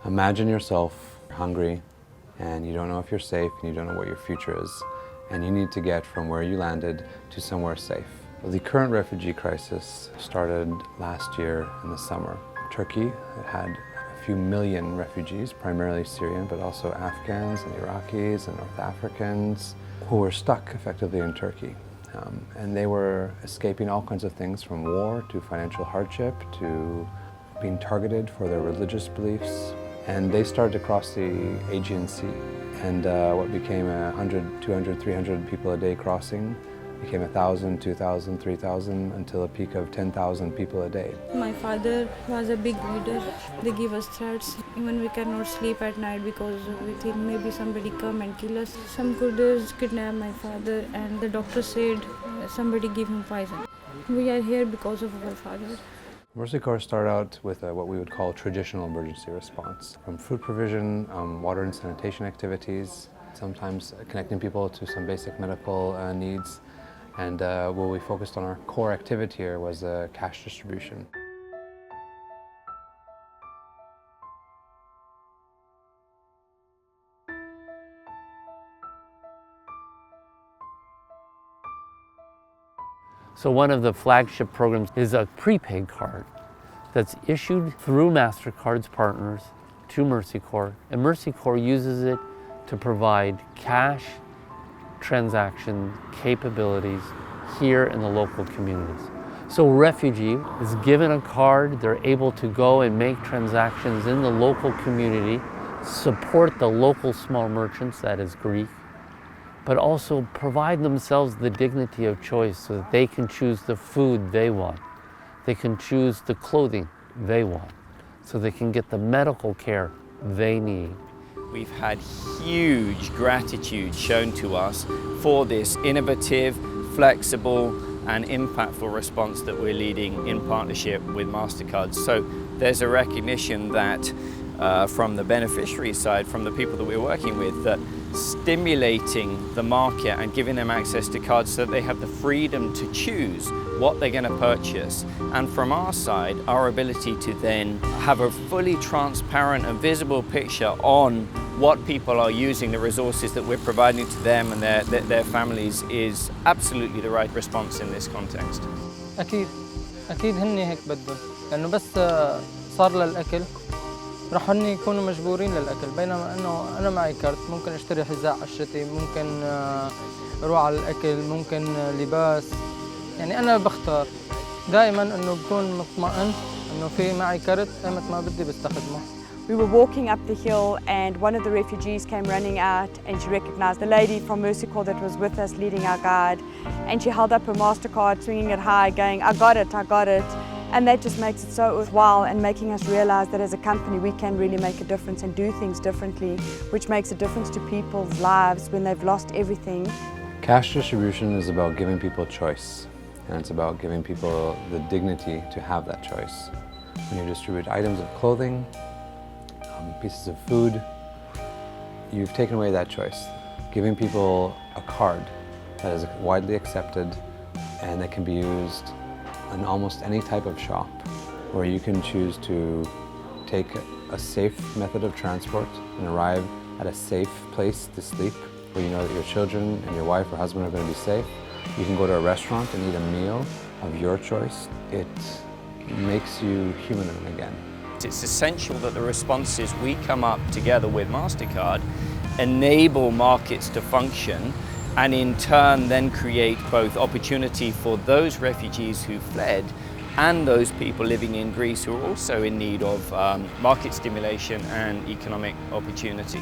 Imagine yourself hungry and you don't know if you're safe and you don't know what your future is, and you need to get from where you landed to somewhere safe. The current refugee crisis started last year in the summer. Turkey had a few million refugees, primarily Syrian, but also Afghans and Iraqis and North Africans who were stuck effectively in Turkey. And they were escaping all kinds of things, from war to financial hardship to being targeted for their religious beliefs. And they started to cross the Aegean Sea. And what became 100, 200, 300 people a day crossing became 1,000, 2,000, 3,000, until a peak of 10,000 people a day. My father was a big leader. They give us threats. Even we cannot sleep at night because we think maybe somebody come and kill us. Some Kurds kidnapped my father and the doctor said somebody give him poison. We are here because of our father. Mercy Corps started out with what we would call traditional emergency response, from food provision, water and sanitation activities, sometimes connecting people to some basic medical needs. And what we focused on, our core activity here, was cash distribution. So one of the flagship programs is a prepaid card that's issued through Mastercard's partners to Mercy Corps, and Mercy Corps uses it to provide cash transaction capabilities here in the local communities. So a refugee is given a card, they're able to go and make transactions in the local community, support the local small merchants, that is Greek, but also provide themselves the dignity of choice so that they can choose the food they want. They can choose the clothing they want, so they can get the medical care they need. We've had huge gratitude shown to us for this innovative, flexible and impactful response that we're leading in partnership with Mastercard. So there's a recognition that from the beneficiary side, from the people that we're working with, that stimulating the market and giving them access to cards so that they have the freedom to choose what they're going to purchase. And from our side, our ability to then have a fully transparent and visible picture on what people are using, the resources that we're providing to them and their families, is absolutely the right response in this context. أكيد هن هيك بدهم، لأنه بس صار للأكل رح هن يكونوا مجبورين للأكل، بينما إنه أنا معي كارت ممكن أشتري حذاء على الشتي، ممكن أروح على الأكل، ممكن لباس. يعني أنا بختار دائما إنه بكون مطمئن إنه في معي كارت أيمت ما بدي بستخدمه. We were walking up the hill and one of the refugees came running out and she recognized the lady from Mercy Corps that was with us leading our guide, and she held up her Mastercard, swinging it high, going, I got it, I got it. And that just makes it so worthwhile and making us realize that as a company we can really make a difference and do things differently, which makes a difference to people's lives when they've lost everything. Cash distribution is about giving people choice, and it's about giving people the dignity to have that choice. When you distribute items of clothing, pieces of food, you've taken away that choice. Giving people a card that is widely accepted and that can be used in almost any type of shop, where you can choose to take a safe method of transport and arrive at a safe place to sleep, where you know that your children and your wife or husband are going to be safe. You can go to a restaurant and eat a meal of your choice. It makes you human again. It's essential that the responses we come up together with Mastercard enable markets to function, and in turn then create both opportunity for those refugees who fled and those people living in Greece who are also in need of market stimulation and economic opportunity.